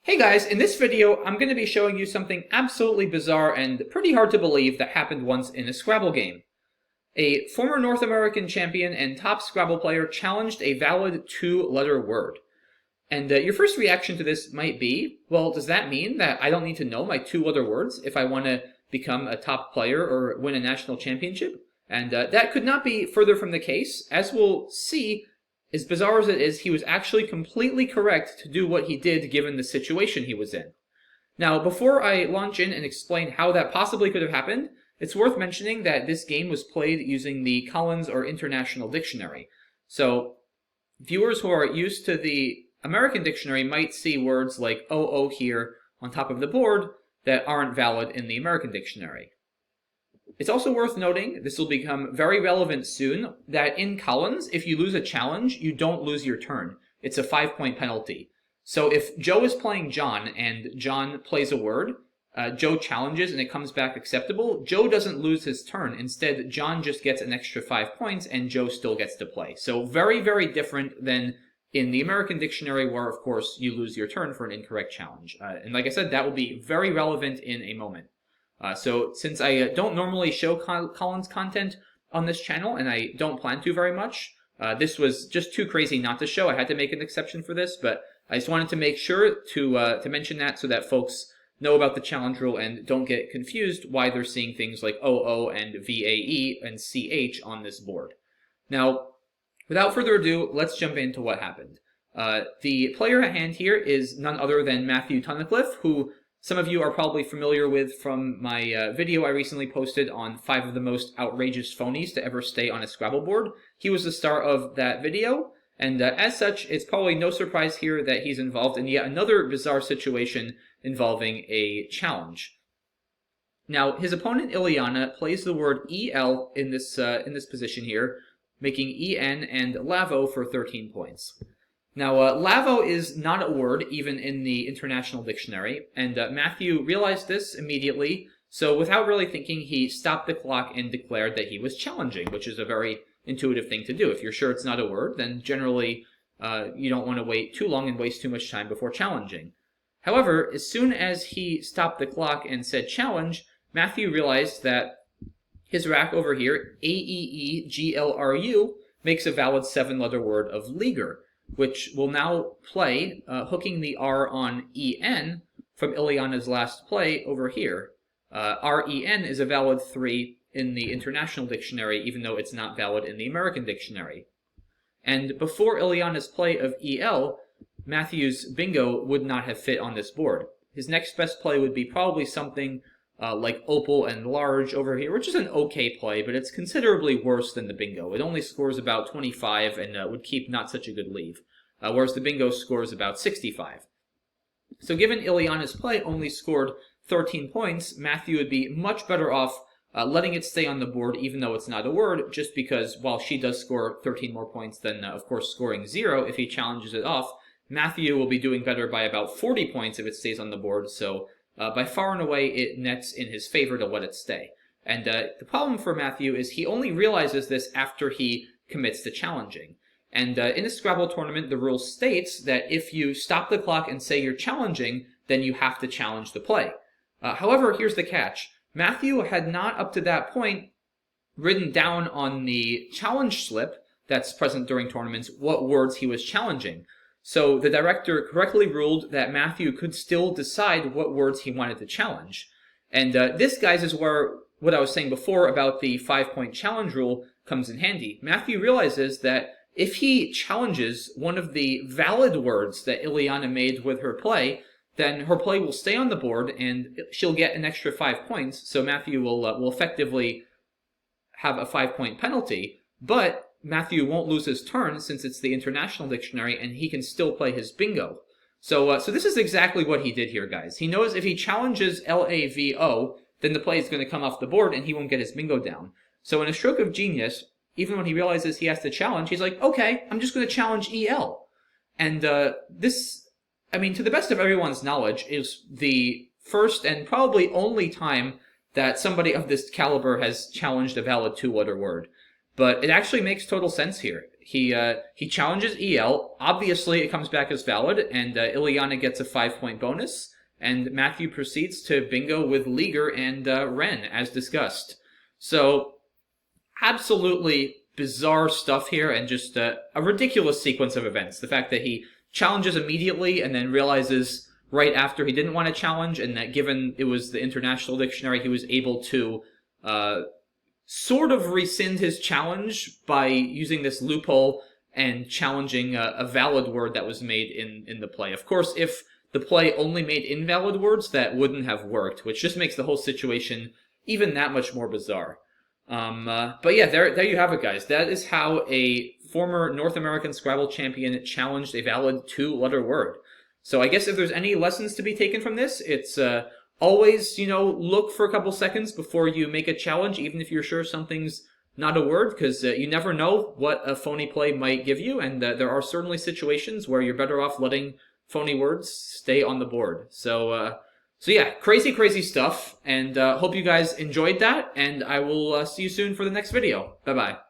Hey guys, in this video, I'm going to be showing you something absolutely bizarre and pretty hard to believe that happened once in a Scrabble game. A former North American champion and top Scrabble player challenged a valid two-letter word. And your first reaction to this might be, well, does that mean that I don't need to know my two-letter words if I want to become a top player or win a national championship? And that could not be further from the case. As we'll see, as bizarre as it is, he was actually completely correct to do what he did given the situation he was in. Now, before I launch in and explain how that possibly could have happened, it's worth mentioning that this game was played using the Collins or International Dictionary. So, viewers who are used to the American dictionary might see words like "oh" here on top of the board that aren't valid in the American dictionary. It's also worth noting, this will become very relevant soon, that in Collins, if you lose a challenge, you don't lose your turn. It's a 5-point penalty. So if Joe is playing John and John plays a word, Joe challenges and it comes back acceptable, Joe doesn't lose his turn. Instead, John just gets an extra 5 points and Joe still gets to play. So very, very different than in the American dictionary where, of course, you lose your turn for an incorrect challenge. And like I said, that will be very relevant in a moment. So since I don't normally show Collins content on this channel, and I don't plan to very much, this was just too crazy not to show. I had to make an exception for this, but I just wanted to make sure to mention that so that folks know about the challenge rule and don't get confused why they're seeing things like OO and VAE and CH on this board. Now, without further ado, let's jump into what happened. The player at hand here is none other than Matthew Tunnicliffe, who some of you are probably familiar with from my video I recently posted on 5 of the most outrageous phonies to ever stay on a Scrabble board. He was the star of that video, and as such, it's probably no surprise here that he's involved in yet another bizarre situation involving a challenge. Now, his opponent Ileana plays the word EL in this position here, making EN and Lavo for 13 points. Now, Lavo is not a word, even in the International Dictionary, and Matthew realized this immediately, so without really thinking, he stopped the clock and declared that he was challenging, which is a very intuitive thing to do. If you're sure it's not a word, then generally you don't want to wait too long and waste too much time before challenging. However, as soon as he stopped the clock and said challenge, Matthew realized that his rack over here, AEEGLRU, makes a valid 7-letter word of leaguer, which will now play, hooking the R on EN from Ileana's last play over here. REN is a valid 3 in the International Dictionary, even though it's not valid in the American Dictionary. And before Ileana's play of EL, Matthew's bingo would not have fit on this board. His next best play would be probably something like Opal and Large over here, which is an okay play, but it's considerably worse than the bingo. It only scores about 25 and would keep not such a good leave, whereas the bingo scores about 65. So given Ileana's play only scored 13 points, Matthew would be much better off letting it stay on the board even though it's not a word, just because while she does score 13 more points than, of course, scoring 0 if he challenges it off, Matthew will be doing better by about 40 points if it stays on the board, so by far and away, it nets in his favor to let it stay. And the problem for Matthew is he only realizes this after he commits to challenging. And in a Scrabble tournament, the rule states that if you stop the clock and say you're challenging, then you have to challenge the play. However, here's the catch. Matthew had not up to that point written down on the challenge slip that's present during tournaments what words he was challenging. So the director correctly ruled that Matthew could still decide what words he wanted to challenge. And this, guys, is where what I was saying before about the 5-point challenge rule comes in handy. Matthew realizes that if he challenges one of the valid words that Ileana made with her play, then her play will stay on the board and she'll get an extra 5 points. So Matthew will effectively have a 5-point penalty, but Matthew won't lose his turn since it's the International Dictionary and he can still play his bingo. So this is exactly what he did here, guys. He knows if he challenges LAVO, then the play is going to come off the board and he won't get his bingo down. So in a stroke of genius, even when he realizes he has to challenge, he's like, okay, I'm just going to challenge EL. And this, I mean, to the best of everyone's knowledge, is the first and probably only time that somebody of this caliber has challenged a valid 2-letter word. But it actually makes total sense here. He challenges EL. Obviously, it comes back as valid, and Ileana gets a 5-point bonus. And Matthew proceeds to bingo with Liger and Ren, as discussed. So, absolutely bizarre stuff here, and just a ridiculous sequence of events. The fact that he challenges immediately and then realizes right after he didn't want to challenge, and that given it was the International Dictionary, he was able to sort of rescind his challenge by using this loophole and challenging a valid word that was made in the play. Of course, if the play only made invalid words, that wouldn't have worked, which just makes the whole situation even that much more bizarre. But yeah, there you have it, guys. That is how a former North American Scrabble champion challenged a valid 2-letter word. So I guess if there's any lessons to be taken from this, it's always, look for a couple seconds before you make a challenge, even if you're sure something's not a word, because you never know what a phony play might give you, and there are certainly situations where you're better off letting phony words stay on the board. So yeah, crazy stuff, and hope you guys enjoyed that, and I will see you soon for the next video. Bye-bye.